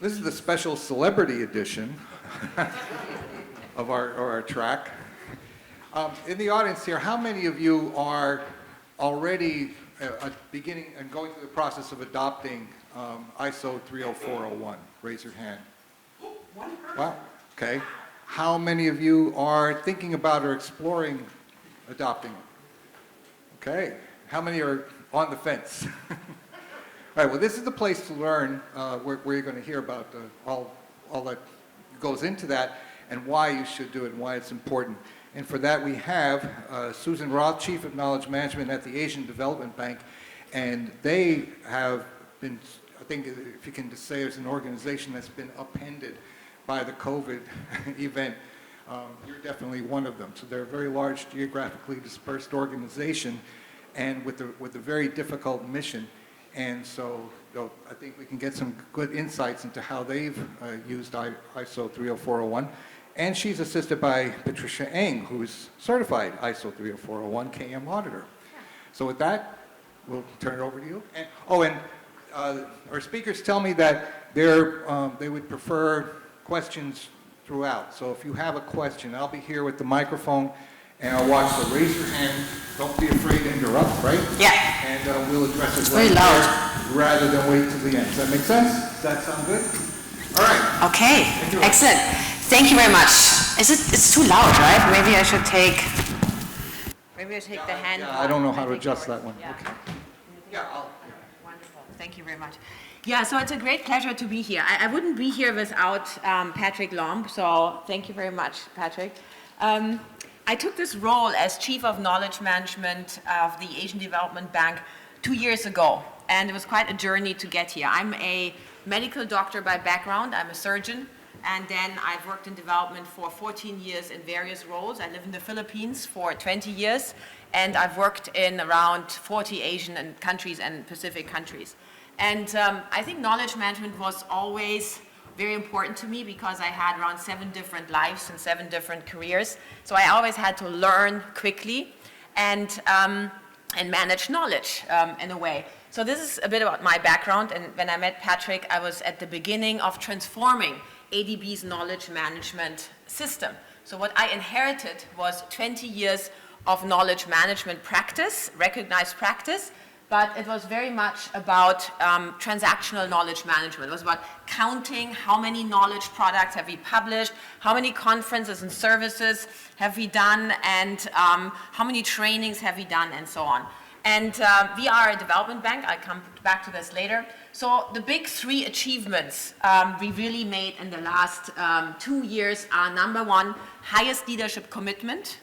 This is the special celebrity edition of our track. In the audience here, how many of you are already beginning and going through the process of adopting ISO 30401? Raise your hand. One person. Wow, okay. How many of you are thinking about or exploring adopting it? Okay. How many are on the fence? All right, well, this is the place to learn where you're going to hear about all that goes into that and why you should do it and why it's important. And for that, we have Susan Roth, Chief of Knowledge Management at the Asian Development Bank. And they have been, I think, if you can just say, as an organization that's been upended by the COVID event. You're definitely one of them. So they're a very large, geographically dispersed organization and with a very difficult mission. And so I think we can get some good insights into how they've used ISO 30401. And she's assisted by Patricia Eng, who's certified ISO 30401 KM Auditor. So with that, we'll turn it over to you. And, our speakers tell me that they would prefer questions throughout. So if you have a question, I'll be here with the microphone and I'll watch, so raise your hand. Don't be afraid to interrupt, right? Yeah. And we'll address it very loud. rather than wait till the end. Does that make sense? Does that sound good? All right. Okay, excellent. Thank you very much. It's too loud, right? Maybe I should take the hand. Yeah, I don't know how to adjust that one. Yeah. Okay. Yeah, Wonderful. Thank you very much. Yeah, so it's a great pleasure to be here. I wouldn't be here without Patrick Lomb, so thank you very much, Patrick. I took this role as Chief of Knowledge Management of the Asian Development Bank 2 years ago, and it was quite a journey to get here. I'm a medical doctor by background. I'm a surgeon, and then I've worked in development for 14 years in various roles. I live in the Philippines for 20 years, and I've worked in around 40 Asian countries and Pacific countries. And I think knowledge management was always very important to me because I had around 7 different lives and 7 different careers. So I always had to learn quickly and manage knowledge in a way. So this is a bit about my background. And when I met Patrick, I was at the beginning of transforming ADB's knowledge management system. So what I inherited was 20 years of knowledge management practice, recognized practice, but it was very much about transactional knowledge management. It was about counting how many knowledge products have we published, how many conferences and services have we done, and how many trainings have we done, and so on. And we are a development bank. I'll come back to this later. So the big 3 achievements we really made in the last 2 years are, number 1, highest leadership commitment.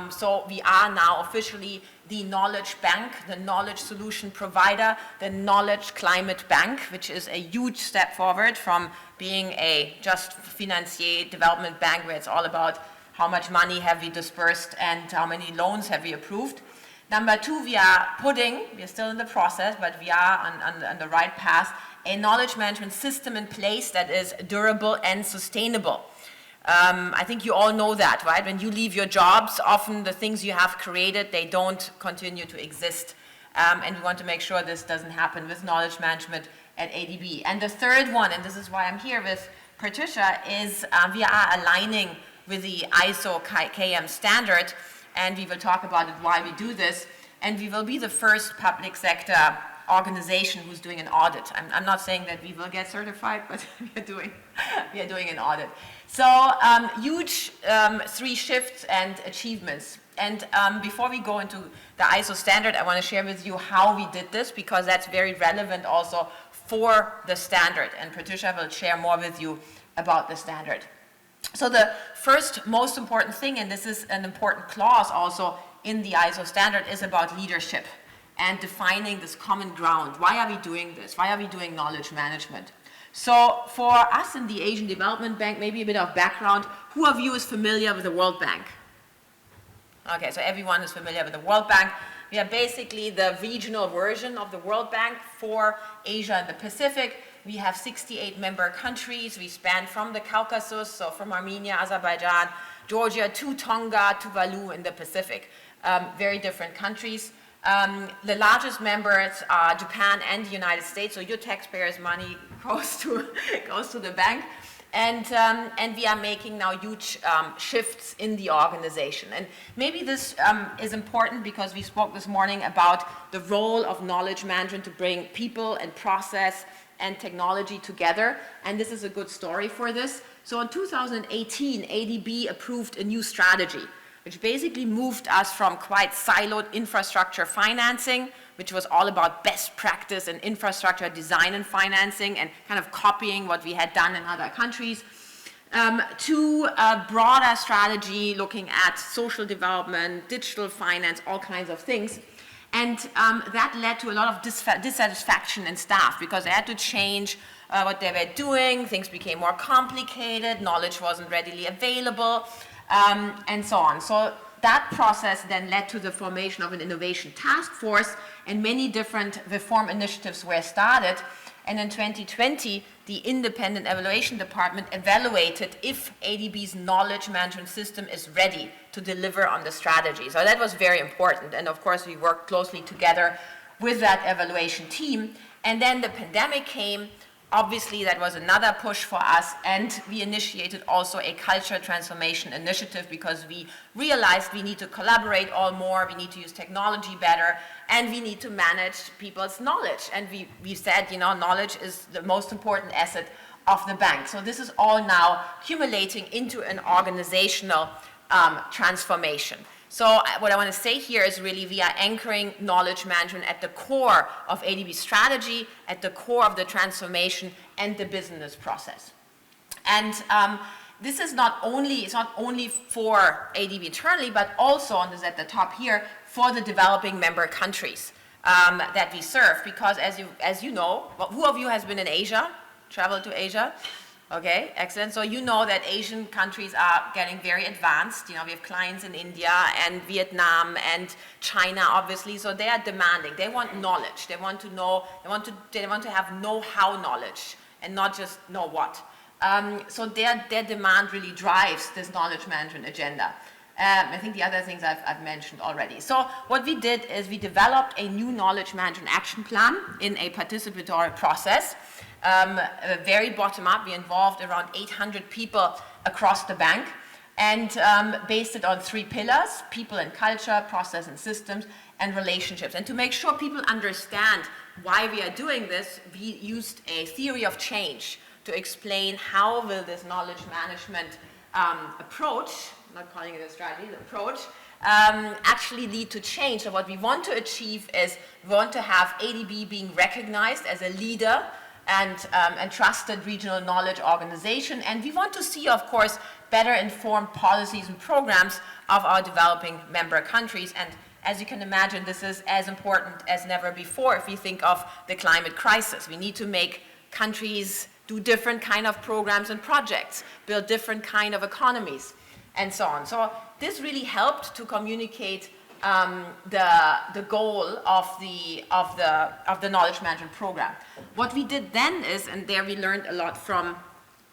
So we are now officially the knowledge bank, the knowledge solution provider, the knowledge climate bank, which is a huge step forward from being a just financier development bank where it's all about how much money have we dispersed and how many loans have we approved. Number 2, we are still in the process, but we are on the right path, a knowledge management system in place that is durable and sustainable. I think you all know that, right? When you leave your jobs, often the things you have created, they don't continue to exist. And we want to make sure this doesn't happen with knowledge management at ADB. And the third one, and this is why I'm here with Patricia, is we are aligning with the ISO KM standard, and we will talk about it why we do this. And we will be the first public sector organization who's doing an audit. I'm not saying that we will get certified, but we are doing an audit. So huge 3 shifts and achievements. And before we go into the ISO standard, I want to share with you how we did this because that's very relevant also for the standard. And Patricia will share more with you about the standard. So the first most important thing, and this is an important clause also in the ISO standard, is about leadership and defining this common ground. Why are we doing this? Why are we doing knowledge management? So for us in the Asian Development Bank, maybe a bit of background, who of you is familiar with the World Bank? Okay, so everyone is familiar with the World Bank. We are basically the regional version of the World Bank for Asia and the Pacific. We have 68 member countries. We span from the Caucasus, so from Armenia, Azerbaijan, Georgia, to Tonga, Tuvalu in the Pacific. Very different countries. The largest members are Japan and the United States, so your taxpayers' money goes to the bank. And we are making now huge shifts in the organization. And maybe this is important because we spoke this morning about the role of knowledge management to bring people and process and technology together. And this is a good story for this. So in 2018, ADB approved a new strategy, which basically moved us from quite siloed infrastructure financing, which was all about best practice and infrastructure design and financing and kind of copying what we had done in other countries, to a broader strategy looking at social development, digital finance, all kinds of things. And that led to a lot of dissatisfaction in staff because they had to change what they were doing, things became more complicated, knowledge wasn't readily available, and so on. So that process then led to the formation of an innovation task force, and many different reform initiatives were started. And in 2020, the independent evaluation department evaluated if ADB's knowledge management system is ready to deliver on the strategy. So that was very important. And of course, we worked closely together with that evaluation team. And then the pandemic came. Obviously, that was another push for us, and we initiated also a culture transformation initiative because we realized we need to collaborate all more, we need to use technology better, and we need to manage people's knowledge. And we said, you know, knowledge is the most important asset of the bank. So this is all now accumulating into an organizational transformation. So what I want to say here is really we are anchoring knowledge management at the core of ADB's strategy, at the core of the transformation and the business process. And this is it's not only for ADB internally, but also, and this is at the top here, for the developing member countries that we serve. Because as you know, well, who of you has been in Asia, traveled to Asia? Okay, excellent. So you know that Asian countries are getting very advanced. You know, we have clients in India and Vietnam and China, obviously. So they are demanding. They want knowledge. They want to know. They want to have know-how knowledge and not just know what. So their demand really drives this knowledge management agenda. I think the other things I've mentioned already. So what we did is we developed a new knowledge management action plan in a participatory process. Very bottom up. We involved around 800 people across the bank and based it on 3 pillars: people and culture, process and systems, and relationships. And to make sure people understand why we are doing this, we used a theory of change to explain how will this knowledge management approach, I'm not calling it a strategy, the approach, actually lead to change. So what we want to achieve is we want to have ADB being recognized as a leader and trusted regional knowledge organization. And we want to see, of course, better informed policies and programs of our developing member countries. And as you can imagine, this is as important as never before if we think of the climate crisis. We need to make countries do different kind of programs and projects, build different kind of economies, and so on. So this really helped to communicate the goal of the knowledge management program. What we did then is, and there we learned a lot from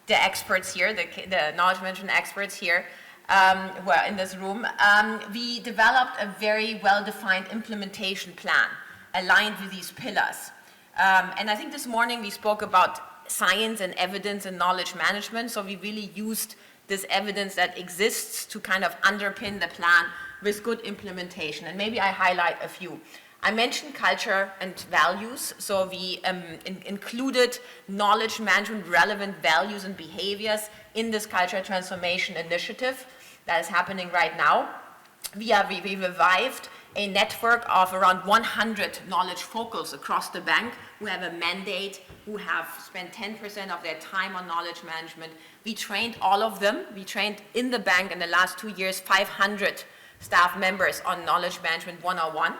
the experts here, the knowledge management experts here who are in this room, we developed a very well-defined implementation plan aligned with these pillars. And I think this morning we spoke about science and evidence and knowledge management, so we really used this evidence that exists to kind of underpin the plan with good implementation. And maybe I highlight a few. I mentioned culture and values, so we included knowledge management relevant values and behaviors in this culture transformation initiative that is happening right now. We revived a network of around 100 knowledge focals across the bank who have a mandate, who have spent 10% of their time on knowledge management. We trained all of them. We trained in the bank in the last 2 years 500 staff members on knowledge management 101,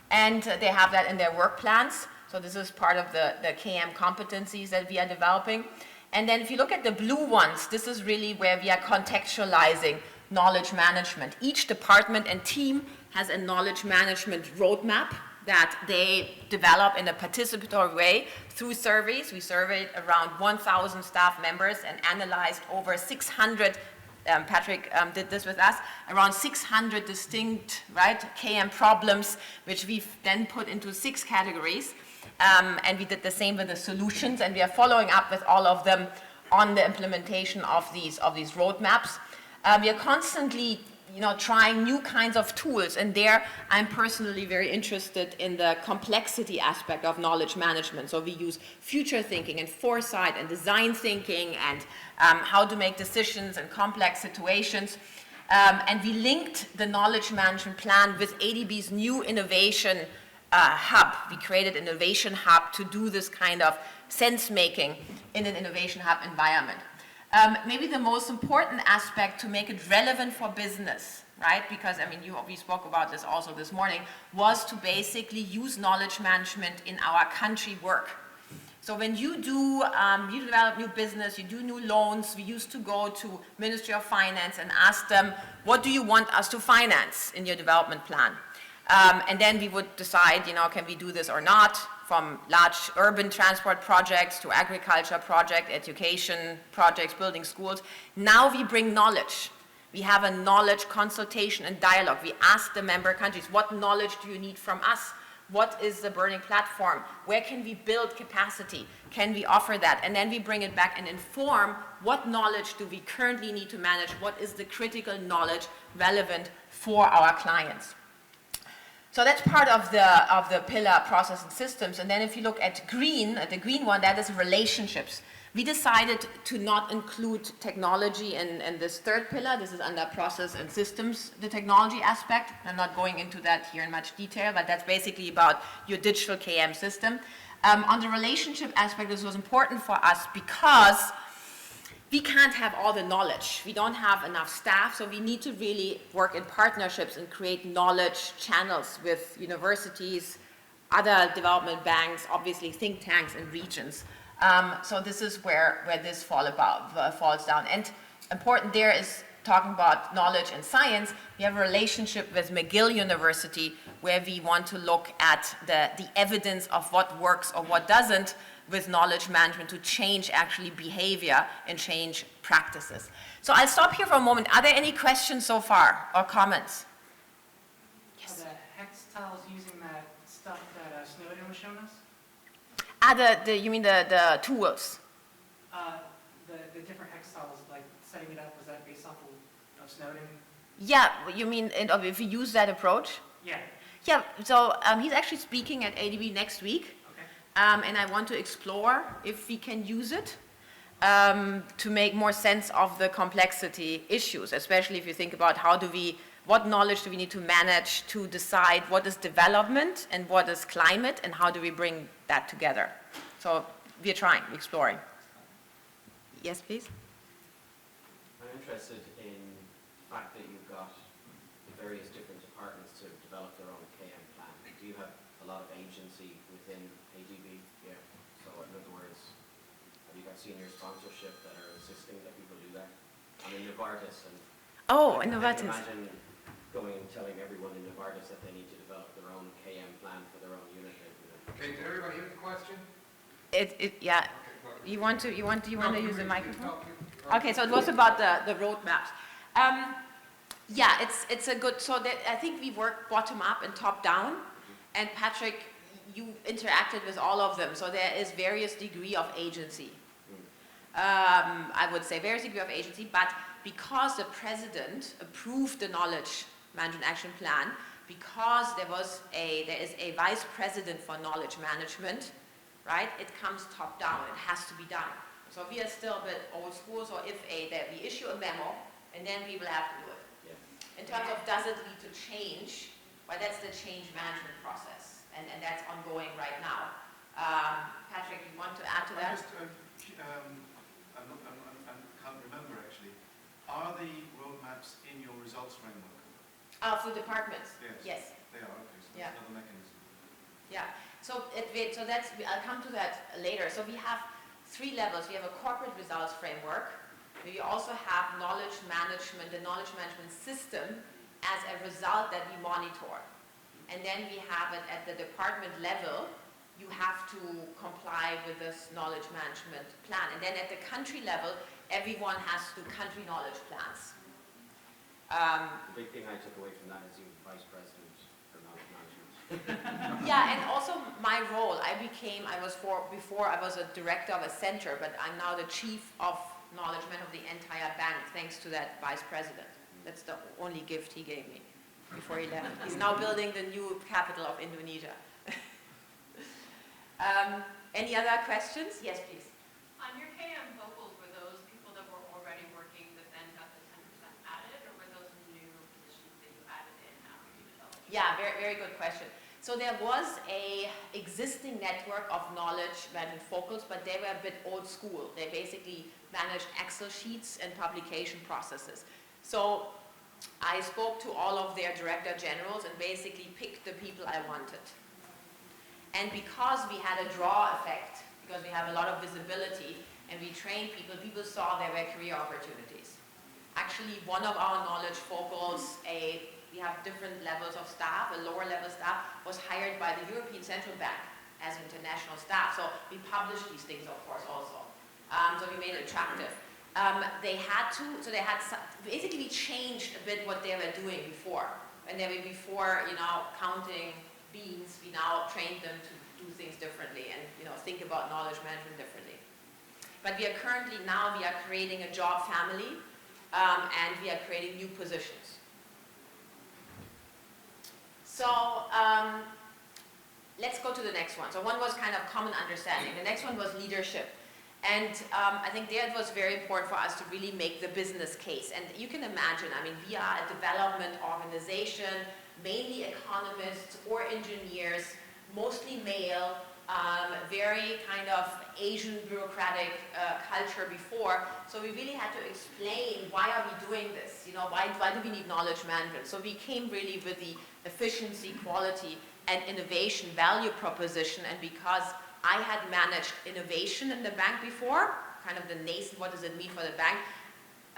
and they have that in their work plans. So this is part of the KM competencies that we are developing. And then if you look at the blue ones, this is really where we are contextualizing knowledge management. Each department and team has a knowledge management roadmap that they develop in a participatory way through surveys. We surveyed around 1,000 staff members and analyzed over 600 Patrick did this with us, around 600 distinct KM problems, which we've then put into 6 categories. And we did the same with the solutions, and we are following up with all of them on the implementation of these roadmaps. We are constantly trying new kinds of tools, and there I'm personally very interested in the complexity aspect of knowledge management. So we use future thinking and foresight and design thinking and how to make decisions in complex situations. And we linked the knowledge management plan with ADB's new innovation hub. We created an innovation hub to do this kind of sense making in an innovation hub environment. Maybe the most important aspect to make it relevant for business, right? Because, I mean, we spoke about this also this morning, was to basically use knowledge management in our country work. So when you develop new business, you do new loans, we used to go to Ministry of Finance and ask them, what do you want us to finance in your development plan? And then we would decide, can we do this or not? From large urban transport projects to agriculture projects, education projects, building schools. Now we bring knowledge. We have a knowledge consultation and dialogue. We ask the member countries, what knowledge do you need from us? What is the burning platform? Where can we build capacity? Can we offer that? And then we bring it back and inform what knowledge do we currently need to manage? What is the critical knowledge relevant for our clients? So that's part of the pillar process and systems. And then if you look at the green one, that is relationships. We decided to not include technology in this third pillar. This is under process and systems, the technology aspect. I'm not going into that here in much detail, but that's basically about your digital KM system. On the relationship aspect, this was important for us because we can't have all the knowledge. We don't have enough staff, so we need to really work in partnerships and create knowledge channels with universities, other development banks, obviously think tanks and regions. So this is where this falls down. And important there is talking about knowledge and science. We have a relationship with McGill University where we want to look at the evidence of what works or what doesn't with knowledge management to change actually behavior and change practices. So I'll stop here for a moment. Are there any questions so far or comments? Yes. Are the hex tiles using that stuff that Snowden was showing us? You mean the tools? The different hex tiles, like setting it up, was that based off of Snowden? Yeah, you mean if you use that approach? Yeah. Yeah, so he's actually speaking at ADB next week. And I want to explore if we can use it to make more sense of the complexity issues, especially if you think about what knowledge do we need to manage to decide what is development and what is climate and how do we bring that together. So we're exploring. Yes, please? I'm interested in the fact that you've got various different departments to develop their own KM plan. Do you have a lot of agency within ADB? Yeah. So in other words, have you got senior sponsorship that are insisting that people do that? I'm in Novartis, and in I Novartis. can imagine going and telling everyone in Novartis that they need to develop their own KM plan for their own unit. Okay, did everybody hear the question? Yeah. You want to use the microphone? Okay, so it was about the roadmaps. Yeah, it's a good, so that I think we work bottom up and top down. And Patrick, you interacted with all of them, so there is various degree of agency. I would say various degree of agency, but because the president approved the knowledge management action plan, because there is a vice president for knowledge management, right? It comes top down. It has to be done. So we are still a bit old school. So if we issue a memo, and then we will have to do it. Yeah. In terms of does it lead to change? Well, that's the change management process, and that's ongoing right now. Patrick, you want to add to that? I can't remember actually. Are the roadmaps in your results framework? For departments? Yes. They are, okay, so Yeah. that's another mechanism. Yeah, so I'll come to that later. So we have 3 levels. We have a corporate results framework. We also have knowledge management, the knowledge management system as a result that we monitor. And then we have it at the department level. You have to comply with this knowledge management plan. And then at the country level, everyone has to do country knowledge plans. The big thing I took away from that is you vice president for knowledge management. Yeah, and also my role, before I was a director of a center, but I'm now the chief of knowledge man of the entire bank, thanks to that vice president. That's the only gift he gave me before he left. He's now building the new capital of Indonesia. Any other questions? Yes, please. On your KM vocals, were those people that were already working that then got the 10% added, or were those new positions that you added in after you developed? Yeah, very, very good question. So there was a existing network of knowledge management focals, but they were a bit old school. They basically managed Excel sheets and publication processes. So I spoke to all of their director generals and basically picked the people I wanted. And because we had a draw effect, because we have a lot of visibility and we trained people, people saw there were career opportunities. Actually, one of our knowledge focals, we have different levels of staff, a lower level staff, was hired by the European Central Bank as international staff. So we published these things, of course, also. So we made it attractive. Basically we changed a bit what they were doing before. When they were before, counting beans, we now trained them to do things differently and, think about knowledge management differently. But we are creating a job family, and we are creating new positions. So let's go to the next one. So one was kind of common understanding. The next one was leadership. And I think there it was very important for us to really make the business case. And you can imagine, we are a development organization, mainly economists or engineers, mostly male, very kind of Asian bureaucratic culture before. So we really had to explain, why are we doing this? Why do we need knowledge management? So we came really with the efficiency, quality, and innovation value proposition. And because I had managed innovation in the bank before, kind of the nascent, what does it mean for the bank?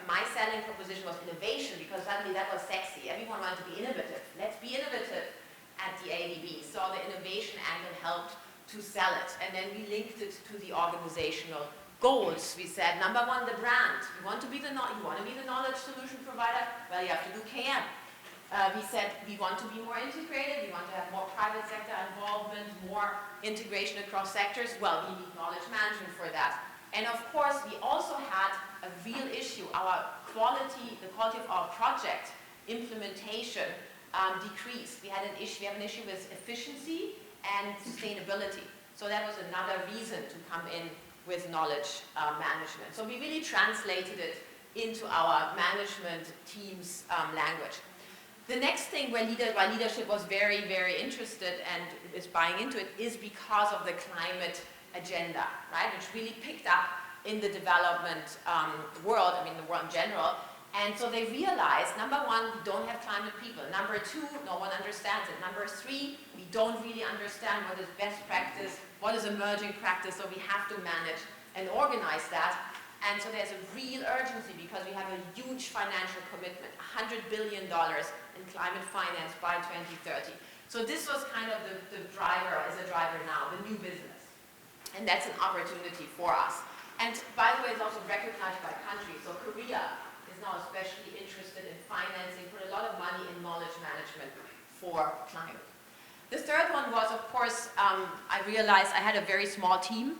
My selling proposition was innovation because suddenly that was sexy. Everyone wanted to be innovative. Let's be innovative at the ADB. So the innovation angle helped to sell it. And then we linked it to the organizational goals. We said, number one, the brand. You want to be the knowledge solution provider? Well, you have to do KM. We said we want to be more integrated. We want to have more private sector involvement, more integration across sectors. Well, we need knowledge management for that. And of course, we also had a real issue. The quality of our project implementation decreased. We have an issue with efficiency and sustainability. So that was another reason to come in with knowledge management. So we really translated it into our management team's language. The next thing why leadership was very, very interested and is buying into it is because of the climate agenda, right? Which really picked up in the development world, the world in general. And so they realized, number one, we don't have climate people. Number two, no one understands it. Number three, we don't really understand what is best practice, what is emerging practice, so we have to manage and organize that. And so there's a real urgency because we have a huge financial commitment, $100 billion in climate finance by 2030. So this was kind of the driver now, the new business. And that's an opportunity for us. And by the way, it's also recognized by countries. So Korea is now especially interested in financing, put a lot of money in knowledge management for climate. The third one was, of course, I realized I had a very small team,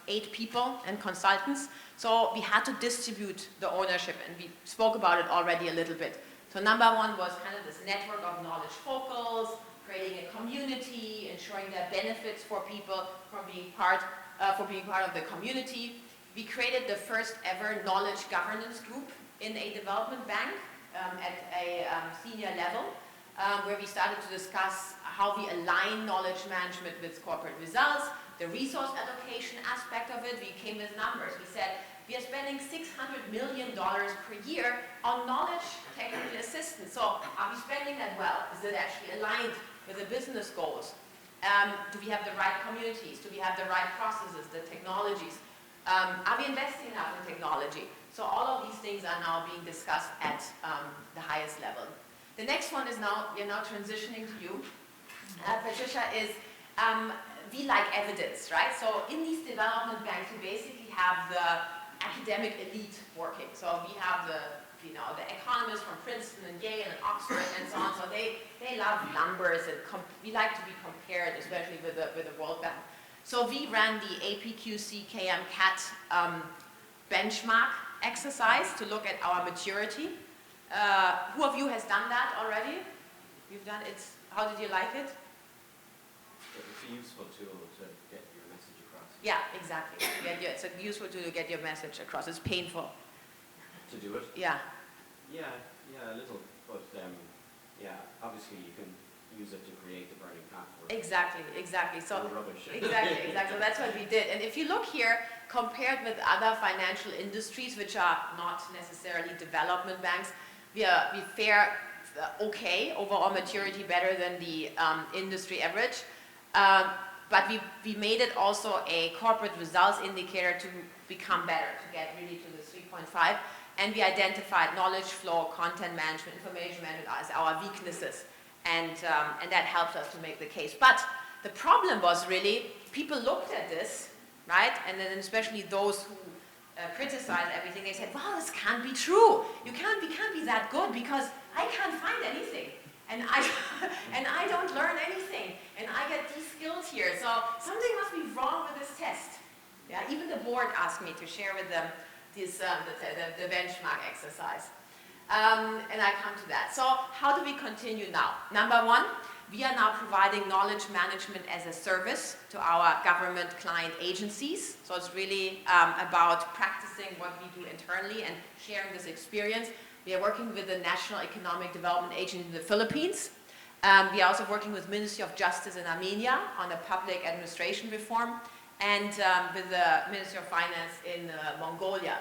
8 people and consultants. So we had to distribute the ownership, and we spoke about it already a little bit. So number one was kind of this network of knowledge focals, creating a community, ensuring there are benefits for people from being part of the community. We created the first ever knowledge governance group in a development bank at a senior level, where we started to discuss how we align knowledge management with corporate results, the resource allocation aspect of it. We came with numbers. We said, we are spending $600 million per year on knowledge technical assistance. So are we spending that well? Is it actually aligned with the business goals? Do we have the right communities? Do we have the right processes, the technologies? Are we investing enough in technology? So all of these things are now being discussed at the highest level. The next one is we are now transitioning to you, Patricia, is we like evidence, right? So in these development banks, we basically have the academic elite working. So we have the economists from Princeton and Yale and Oxford and so on. So they love numbers, and we like to be compared, especially with the World Bank. So we ran the APQC KM CAT benchmark exercise to look at our maturity. Who of you has done that already? You've done it. How did you like it? It's a useful tool to get your message across. Yeah, exactly. It's a useful tool to get your message across. It's painful. To do it? Yeah. Yeah, a little, but yeah, obviously you can use it to create the burning platform. Exactly. So Or rubbish. exactly. So that's what we did. And if you look here, compared with other financial industries, which are not necessarily development banks, we fare okay, overall maturity better than the industry average. But we made it also a corporate results indicator to become better, to get really to the 3.5. And we identified knowledge flow, content management, information management as our weaknesses. And that helps us to make the case. But the problem was really, people looked at this, right? And then especially those who criticized everything, they said, well, this can't be true. We can't be that good because I can't find anything. And I don't learn anything. And I get these skills here. So something must be wrong with this test. Yeah, even the board asked me to share with them this, the benchmark exercise. And I come to that. So how do we continue now? Number one, we are now providing knowledge management as a service to our government client agencies. So it's really about practicing what we do internally and sharing this experience. We are working with the National Economic Development Agency in the Philippines. We are also working with Ministry of Justice in Armenia on the public administration reform, and with the Ministry of Finance in Mongolia.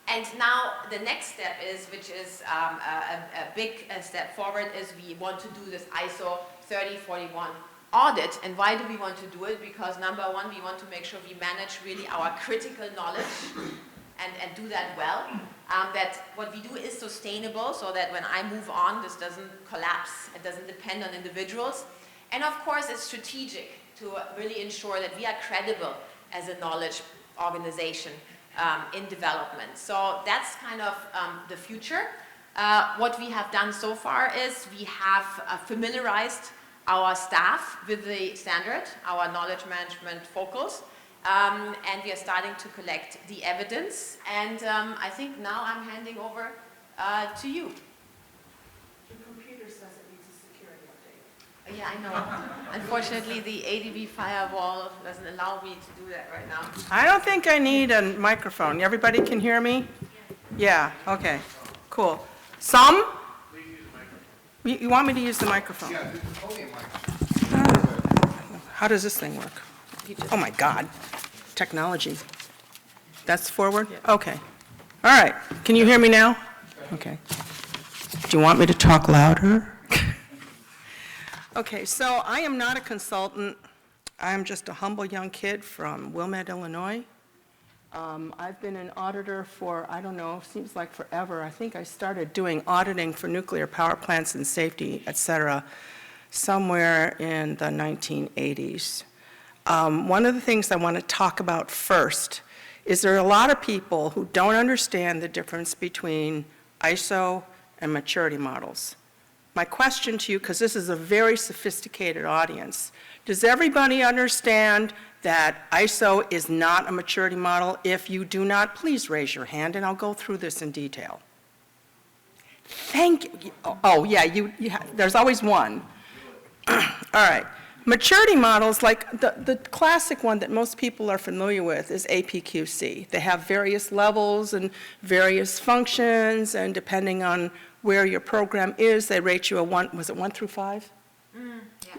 And now the next step is, which is a big step forward, is we want to do this ISO 3041 audit. And why do we want to do it? Because number one, we want to make sure we manage really our critical knowledge and do that well. That what we do is sustainable, so that when I move on, this doesn't collapse. It doesn't depend on individuals. And of course, it's strategic to really ensure that we are credible as a knowledge organization in development. So that's kind of the future. What we have done so far is we have familiarized our staff with the standard, our knowledge management focus, and we are starting to collect the evidence. And I think now I'm handing over to you. The computer says it needs a security update. Yeah, I know. Unfortunately, the ADB firewall doesn't allow me to do that right now. I don't think I need a microphone. Everybody can hear me? Yeah, okay, cool. Some? You want me to use the microphone? Yeah, this is only a microphone. How does this thing work? Oh my God, technology. That's forward? Okay. All right, can you hear me now? Okay. Do you want me to talk louder? Okay, so I am not a consultant. I am just a humble young kid from Wilmette, Illinois. I've been an auditor for, I don't know, seems like forever. I think I started doing auditing for nuclear power plants and safety, et cetera, somewhere in the 1980s. One of the things I want to talk about first is there are a lot of people who don't understand the difference between ISO and maturity models. My question to you, because this is a very sophisticated audience, does everybody understand that ISO is not a maturity model? If you do not, please raise your hand and I'll go through this in detail. Thank you. Oh yeah, there's always one. All right. Maturity models, like the classic one that most people are familiar with is APQC. They have various levels and various functions, and depending on where your program is, they rate you a 1, was it 1 through 5?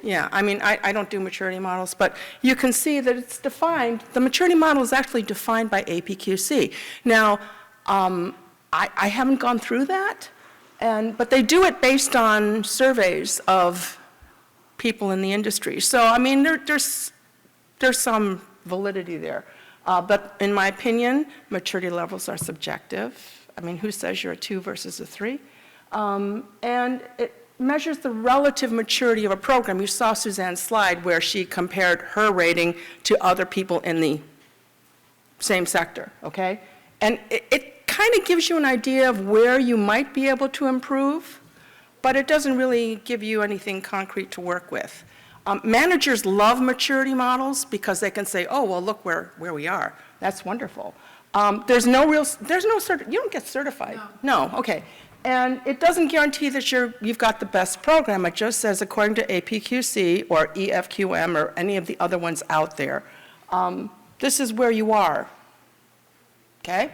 Yeah, I mean, I don't do maturity models, but you can see that it's defined, the maturity model is actually defined by APQC. Now, I haven't gone through that, but they do it based on surveys of people in the industry. So, I mean, there's some validity there. But in my opinion, maturity levels are subjective. I mean, who says you're a 2 versus a 3? And it measures the relative maturity of a program. You saw Suzanne's slide where she compared her rating to other people in the same sector, okay? And it kind of gives you an idea of where you might be able to improve, but it doesn't really give you anything concrete to work with. Managers love maturity models because they can say, oh, well, look where we are. That's wonderful. You don't get certified. No, okay. And it doesn't guarantee that you've got the best program. It just says according to APQC or EFQM or any of the other ones out there, this is where you are, okay?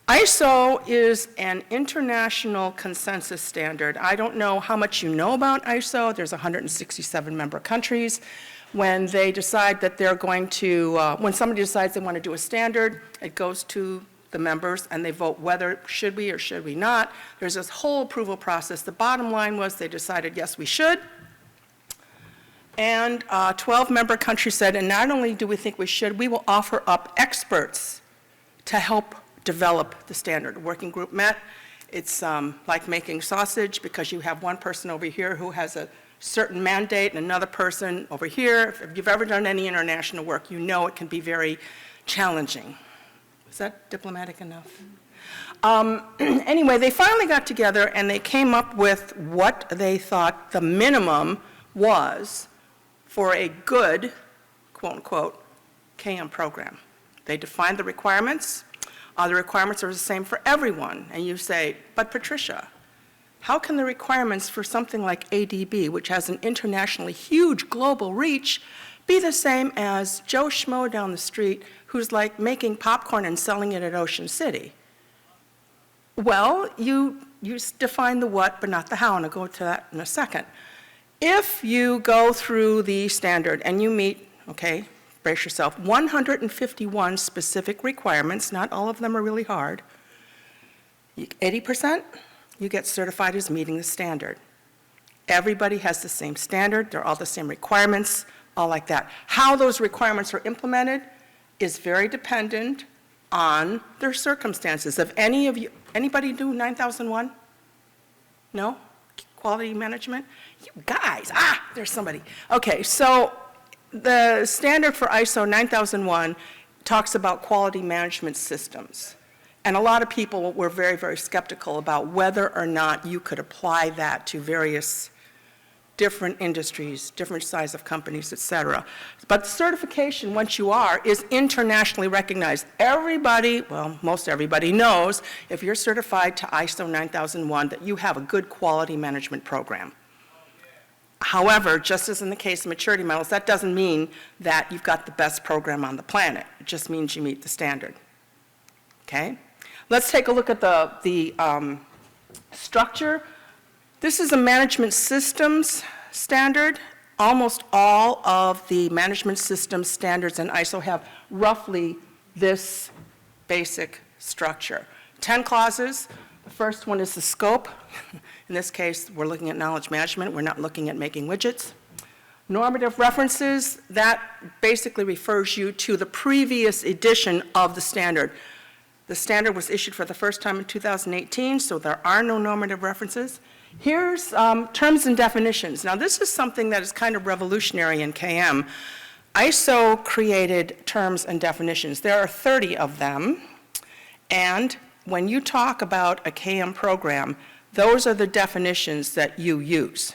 ISO is an international consensus standard. I don't know how much you know about ISO. There's 167 member countries. When they decide that they're going to, when somebody decides they want to do a standard, it goes to the members and they vote whether should we or should we not. There's this whole approval process. The bottom line was they decided, yes, we should. And 12 member countries said, and not only do we think we should, we will offer up experts to help develop the standard. A working group met. It's like making sausage because you have one person over here who has a certain mandate and another person over here. If you've ever done any international work, you know it can be very challenging. Is that diplomatic enough? Anyway, they finally got together and they came up with what they thought the minimum was for a good, quote unquote, KM program. They defined the requirements. The requirements are the same for everyone. And you say, but Patricia, how can the requirements for something like ADB, which has an internationally huge global reach, be the same as Joe Schmo down the street who's like making popcorn and selling it at Ocean City? Well, you define the what, but not the how, and I'll go to that in a second. If you go through the standard and you meet, okay, brace yourself, 151 specific requirements, not all of them are really hard, 80%, you get certified as meeting the standard. Everybody has the same standard, they're all the same requirements, all like that. How those requirements are implemented is very dependent on their circumstances. Have anybody do 9001? No? Quality management? You guys, there's somebody. Okay, so the standard for ISO 9001 talks about quality management systems. And a lot of people were very, very skeptical about whether or not you could apply that to various different industries, different size of companies, et cetera. But certification, once you are, is internationally recognized. Everybody, well, most everybody knows if you're certified to ISO 9001 that you have a good quality management program. However, just as in the case of maturity models, that doesn't mean that you've got the best program on the planet. It just means you meet the standard. Okay? Let's take a look at the structure. This is a management systems standard. Almost all of the management systems standards in ISO have roughly this basic structure. 10 clauses. The first one is the scope. In this case, we're looking at knowledge management. We're not looking at making widgets. Normative references, that basically refers you to the previous edition of the standard. The standard was issued for the first time in 2018, so there are no normative references. Here's terms and definitions. Now, this is something that is kind of revolutionary in KM. ISO created terms and definitions. There are 30 of them, and when you talk about a KM program, those are the definitions that you use.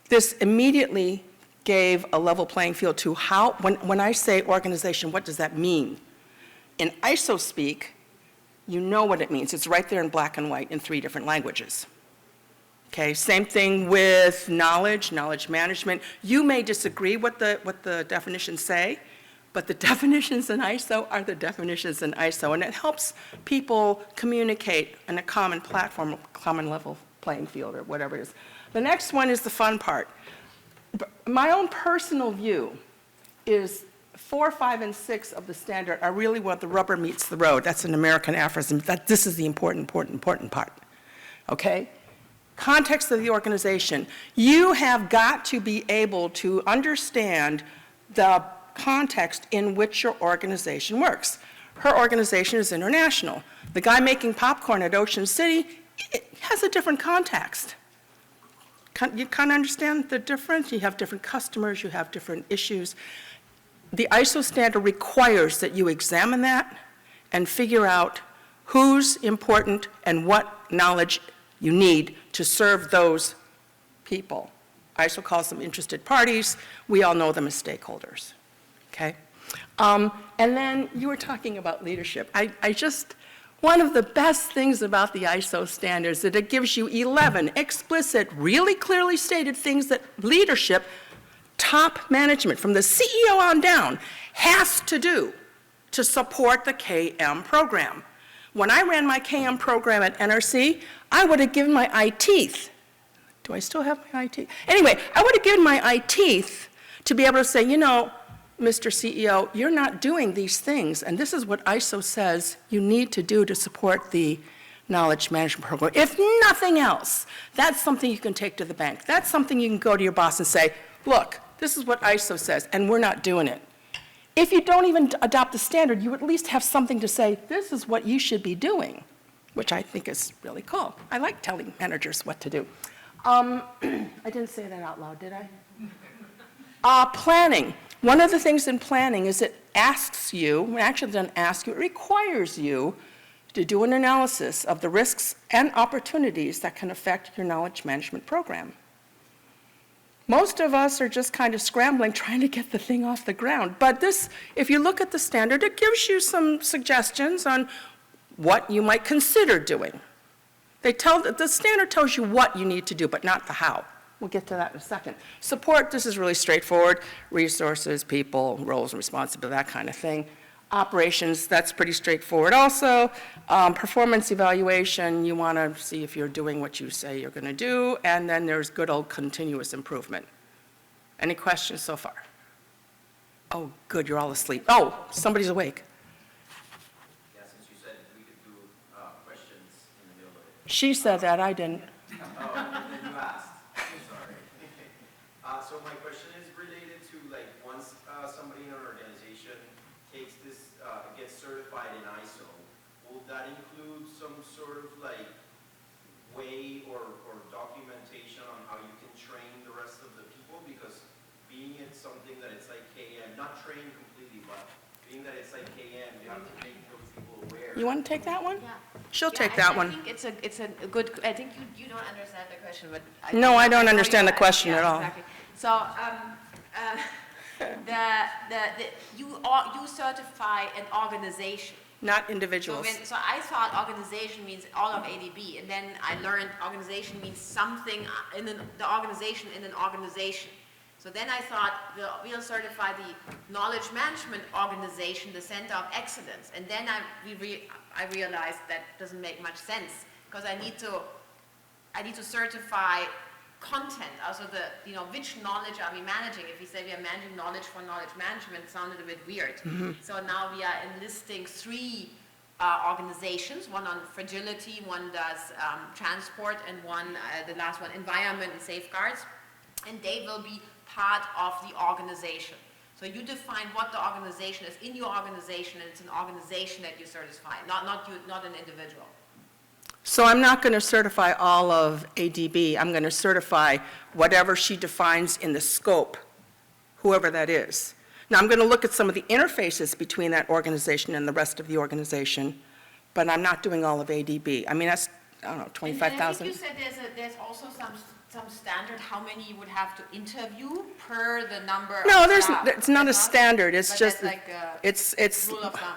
This immediately gave a level playing field to how, when I say organization, what does that mean? In ISO speak, you know what it means. It's right there in black and white in 3 different languages. Okay, same thing with knowledge management. You may disagree what the definitions say, but the definitions in ISO are the definitions in ISO, and it helps people communicate in a common platform, common level playing field, or whatever it is. The next one is the fun part. My own personal view is 4, 5, and 6 of the standard are really where the rubber meets the road. That's an American aphorism. This is the important part, okay? Context of the organization. You have got to be able to understand the context in which your organization works. Her organization is international. The guy making popcorn at Ocean City, it has a different context. You kind of understand the difference? You have different customers, you have different issues. the ISO standard requires that you examine that and figure out who's important and what knowledge you need to serve those people. ISO calls them interested parties. We all know them as stakeholders, okay? And then you were talking about leadership. One of the best things about the ISO standards is that it gives you 11 explicit, really clearly stated things that leadership, top management, from the CEO on down, has to do to support the KM program. When I ran my KM program at NRC, I would have given my eye teeth. Do I still have my eye teeth? Anyway, I would have given my eye teeth to be able to say, you know, Mr. CEO, you're not doing these things, and this is what ISO says you need to do to support the knowledge management program. If nothing else, that's something you can take to the bank. That's something you can go to your boss and say, look, this is what ISO says, and we're not doing it. If you don't even adopt the standard, you at least have something to say, this is what you should be doing, which I think is really cool. I like telling managers what to do. I didn't say that out loud, did I? Planning. One of the things in planning is it asks you, actually it doesn't ask you, it requires you to do an analysis of the risks and opportunities that can affect your knowledge management program. Most of us are just kind of scrambling, trying to get the thing off the ground. But this, if you look at the standard, it gives you some suggestions on what you might consider doing. The standard tells you what you need to do, but not the how. We'll get to that in a second. Support, this is really straightforward. Resources, people, roles and responsibility, that kind of thing. Operations, that's pretty straightforward also. Performance evaluation, you want to see if you're doing what you say you're going to do. And then there's good old continuous improvement. Any questions so far? Oh, good, you're all asleep. Oh, somebody's awake. Yeah, since you said we could do questions in the middle of it. She said that, I didn't. Oh, and then you asked. Sorry. So my question is related to, like, once somebody in an organization takes this, gets certified in ISO, will that include some sort of, like, way or documentation on how you can train the rest of the people? Because being it's something that it's like KM, not trained completely, but being that it's like KM, you have to make those people aware. You want to take that one? Yeah. She'll Yeah, take that one. I think it's a good, I think you don't understand the question, but. No, I don't know understand you- the question yeah, at all. exactly. So, you certify an organization. Not So, individuals. so I thought organization means all of ADB, and then I learned organization means something in the organization in an organization. So then I thought we'll certify the knowledge management organization, the Center of Excellence, and then I realized that doesn't make much sense because I need to certify content, also which knowledge are we managing? If we say we are managing knowledge for knowledge management, it sounded a bit weird. So now we are enlisting 3 organizations, one on fragility, one does transport, and one, the last one, environment and safeguards, and they will be part of the organization. So you define what the organization is in your organization, and it's an organization that you certify, not an individual. So I'm not going to certify all of ADB. I'm going to certify whatever she defines in the scope, whoever that is. Now, I'm going to look at some of the interfaces between that organization and the rest of the organization, but I'm not doing all of ADB. I mean, that's, I don't know, 25,000. And I think you said there's also some standard how many you would have to interview per the number No, of staff. it's not a standard. It's But just, that's like a it's, rule of thumb.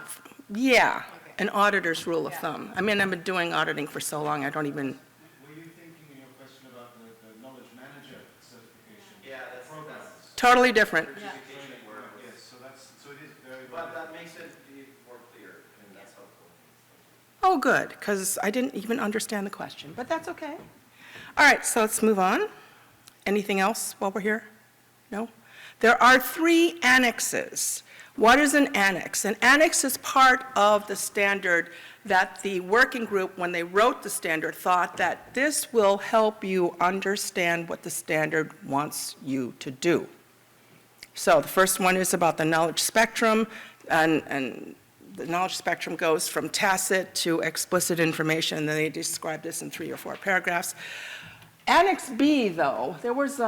yeah, Okay. an auditor's rule of Yeah. thumb. I mean, I've been doing auditing for so long, I don't even, Were you thinking in your question about the knowledge manager certification? Yeah, that's totally different. certification work. Yes, so it is very, But very. that makes it more clear, and that's helpful. Oh, good, because I didn't even understand the question, but that's okay. All right, so let's move on. Anything else while we're here? No? There are 3 annexes. What is an annex? An annex is part of the standard that the working group, when they wrote the standard, thought that this will help you understand what the standard wants you to do. So the first one is about the knowledge spectrum, and the knowledge spectrum goes from tacit to explicit information, and then they describe this in 3 or 4 paragraphs. Annex B, though, there was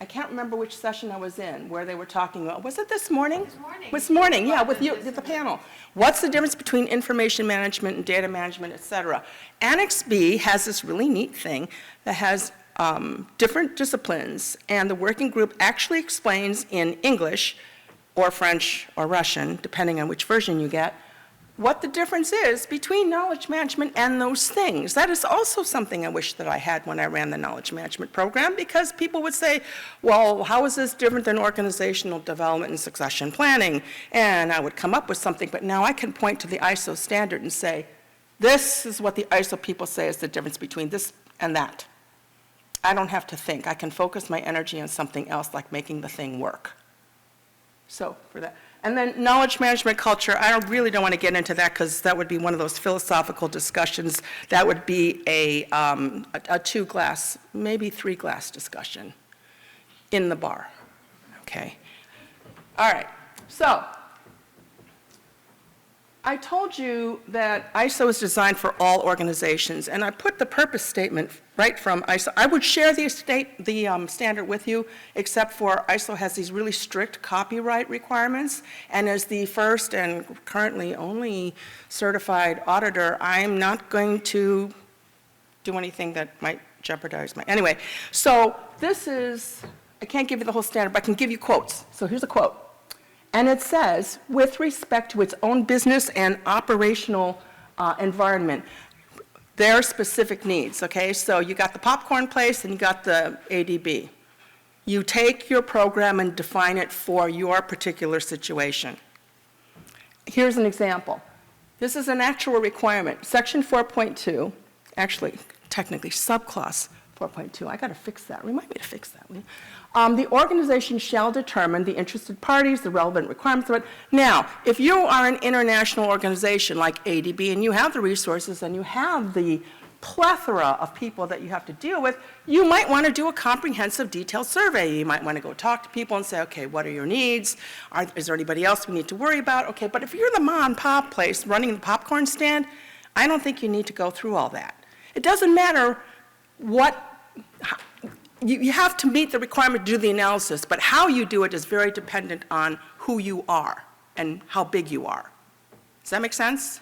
I can't remember which session I was in, where they were talking about, was it this morning? This morning. This morning, yeah, with you, with the panel. What's the difference between information management and data management, et cetera? Annex B has this really neat thing that has different disciplines, and the working group actually explains in English or French or Russian, depending on which version you get, what the difference is between knowledge management and those things. That is also something I wish that I had when I ran the knowledge management program, because people would say, well, how is this different than organizational development and succession planning? And I would come up with something, but now I can point to the ISO standard and say, this is what the ISO people say is the difference between this and that. I don't have to think. I can focus my energy on something else, like making the thing work. So, for that. And then knowledge management culture, I really don't want to get into that because that would be one of those philosophical discussions. That would be a 2-glass, maybe 3-glass discussion in the bar, okay? All right, so I told you that ISO is designed for all organizations, and I put the purpose statement right from ISO. I would share the standard with you, except for ISO has these really strict copyright requirements, and as the first and currently only certified auditor, I'm not going to do anything that might jeopardize my, anyway. So this is, I can't give you the whole standard, but I can give you quotes. So here's a quote. And it says, with respect to its own business and operational environment, their specific needs, okay? So you got the popcorn place and you got the ADB. You take your program and define it for your particular situation. Here's an example. This is an actual requirement. Section 4.2, actually, technically, subclause 4.2. I got to fix that. Remind me to fix that, will you? The organization shall determine the interested parties, the relevant requirements of it. Now, if you are an international organization like ADB and you have the resources and you have the plethora of people that you have to deal with, you might want to do a comprehensive detailed survey. You might want to go talk to people and say, okay, what are your needs? Is there anybody else we need to worry about? Okay, but if you're the mom and pop place running the popcorn stand, I don't think you need to go through all that. It doesn't matter what, you have to meet the requirement to do the analysis, but how you do it is very dependent on who you are and how big you are. Does that make sense?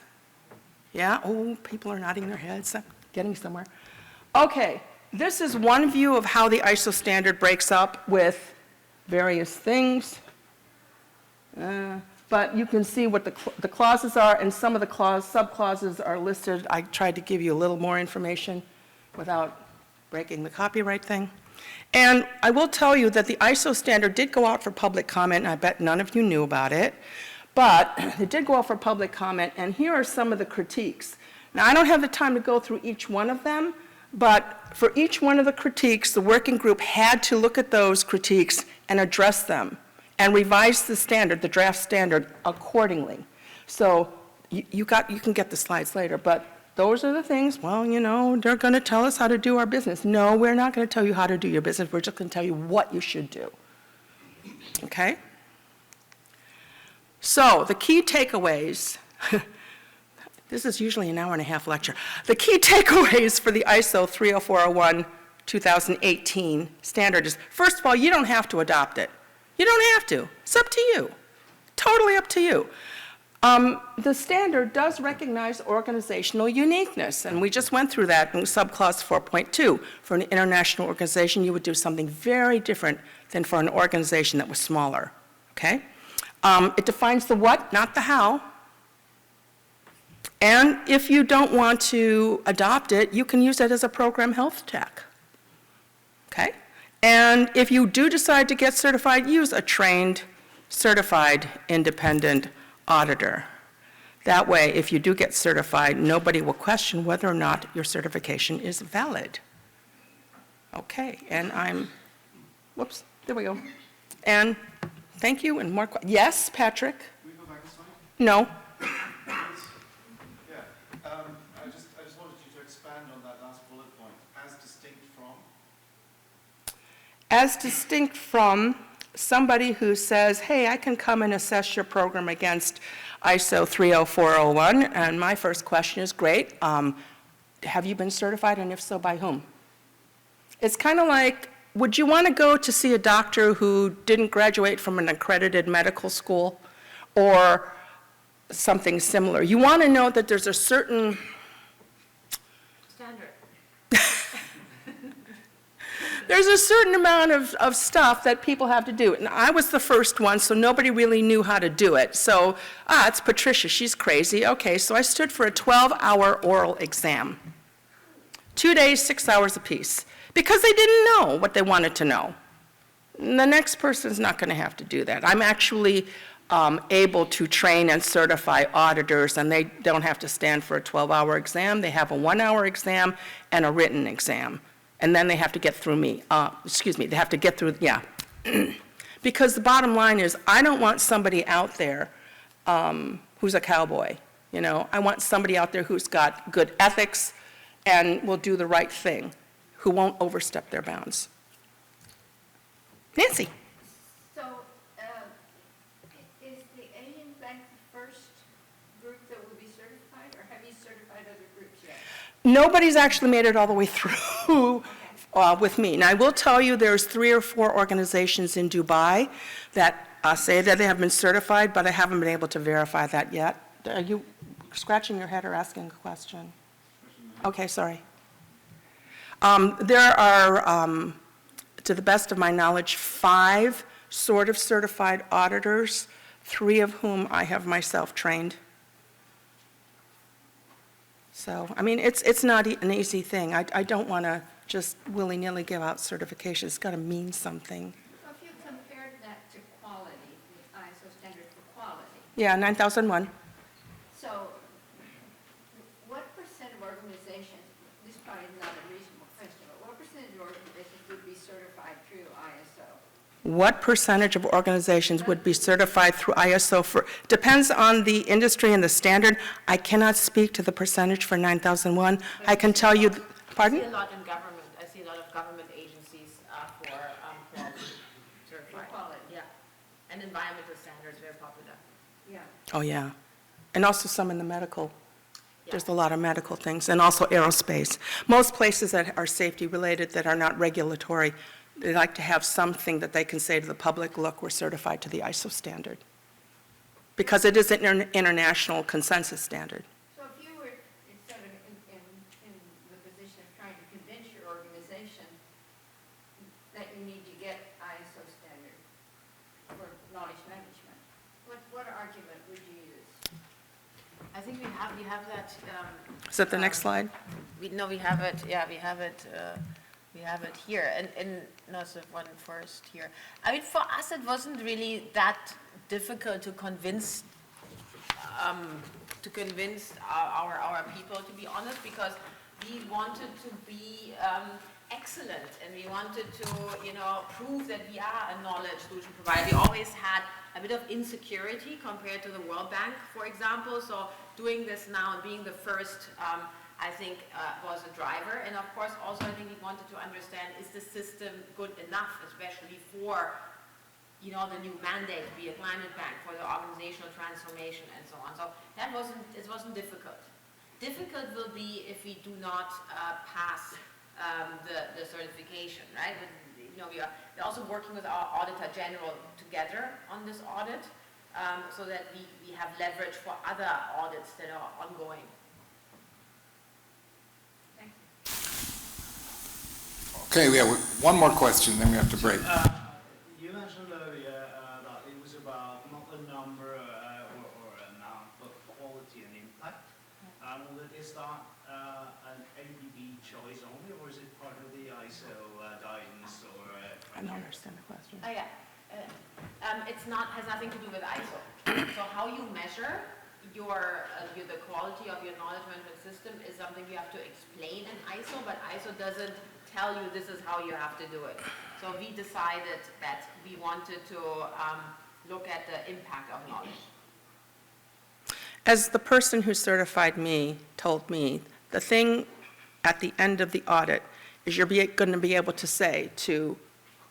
Yeah? Oh, people are nodding their heads. I'm getting somewhere. Okay, this is one view of how the ISO standard breaks up with various things. But you can see what the clauses are, and some of the sub-clauses are listed. I tried to give you a little more information without breaking the copyright thing. And I will tell you that the ISO standard did go out for public comment, and I bet none of you knew about it, but it did go out for public comment, and here are some of the critiques. Now, I don't have the time to go through each one of them, but for each one of the critiques, the working group had to look at those critiques and address them and revise the standard, the draft standard, accordingly. So you can get the slides later, but those are the things, well, you know, they're going to tell us how to do our business. No, we're not going to tell you how to do your business. We're just going to tell you what you should do. Okay? So the key takeaways, this is usually an hour-and-a-half lecture. The key takeaways for the ISO 30401 2018 standard is, first of all, you don't have to adopt it. You don't have to. It's up to you. Totally up to you. The standard does recognize organizational uniqueness, and we just went through that in subclause 4.2. For an international organization, you would do something very different than for an organization that was smaller, okay? It defines the what, not the how. And if you don't want to adopt it, you can use it as a program health check, okay? And if you do decide to get certified, use a trained, certified, independent auditor. That way, if you do get certified, nobody will question whether or not your certification is valid. Okay, and whoops, there we go. And thank you, and more, yes, Patrick? Can we go back a slide? No? Yeah, I just wanted you to expand on that last bullet point, as distinct from. As distinct from somebody who says, hey, I can come and assess your program against ISO 30401, and my first question is, great, have you been certified, and if so, by whom? It's kind of like would you want to go to see a doctor who didn't graduate from an accredited medical school or something similar? You want to know that there's a certain, Standard. there's a certain amount of stuff that people have to do. And I was the first one, so nobody really knew how to do it. So, it's Patricia, she's crazy. Okay, so I stood for a 12-hour oral exam. 2 days, 6 hours apiece, because they didn't know what they wanted to know. And the next person's not going to have to do that. I'm actually able to train and certify auditors, and they don't have to stand for a 12-hour exam. They have a 1-hour exam and a written exam. And then they have to get through me. They have to get through, yeah. Because the bottom line is, I don't want somebody out there who's a cowboy, you know. I want somebody out there who's got good ethics and will do the right thing, who won't overstep their bounds. Nancy? So, is the Asian Bank the first group that will be certified, or have you certified other groups yet? Nobody's actually made it all the way through with me. Now, I will tell you there's 3 or 4 organizations in Dubai that say that they have been certified, but I haven't been able to verify that yet. Are you scratching your head or asking a question? Okay, sorry. There are, to the best of my knowledge, 5 sort of certified auditors, 3 of whom I have myself trained. So, I mean, it's not an easy thing. I don't want to just willy-nilly give out certifications. It's got to mean something. So if you compared that to quality, the ISO standard for quality, Yeah, 9001. so what percent of organizations, this is probably not a reasonable question, but what percentage of organizations would be certified through ISO? What percentage of organizations would be certified through ISO for, depends on the industry and the standard. I cannot speak to the percentage for 9001. I can tell you, I pardon? see a lot in government. I see a lot of government agencies for quality certified. Quality. Yeah. And environmental standards, very popular. Yeah. Oh, yeah. And also some in the medical. There's a lot of medical things, and also aerospace. Most places that are safety-related, that are not regulatory, they like to have something that they can say to the public, look, we're certified to the ISO standard. Because it is an international consensus standard. So if you were instead of in the position of trying to convince your organization that you need to get ISO standard for knowledge management, what argument would you use? I think we have that. Is that the next slide? We have it. Yeah, we have it. We have it here, and no, so one first here. I mean, for us, it wasn't really that difficult to convince our people, to be honest, because we wanted to be excellent, and we wanted to, prove that we are a knowledge solution provider. We always had a bit of insecurity compared to the World Bank, for example. So doing this now and being the first, I think, was a driver. And of course, also, I think we wanted to understand, is the system good enough, especially for, the new mandate, be a climate bank, for the organizational transformation and so on. So it wasn't difficult. Difficult will be if we do not pass the certification, right? We're also working with our Auditor General together on this audit, so that we have leverage for other audits that are ongoing. Okay, we have one more question, then we have to break. You mentioned earlier that it was about not a number or amount, but quality and impact. Is that an ADB choice only, or is it part of the ISO guidance or? I don't understand the question. Oh, yeah. Has nothing to do with ISO. So how you measure the quality of your knowledge management system is something you have to explain in ISO, but ISO doesn't tell you this is how you have to do it. So we decided that we wanted to look at the impact of knowledge. As the person who certified me told me, the thing at the end of the audit is you're going to be able to say to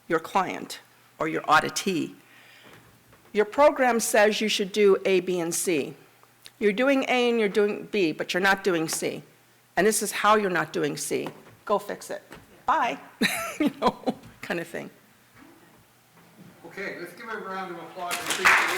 your client or your auditee, your program says you should do A, B, and C. You're doing A and you're doing B, but you're not doing C. And this is how you're not doing C. Go fix it. Bye. kind of thing. Okay, let's give a round of applause and appreciation.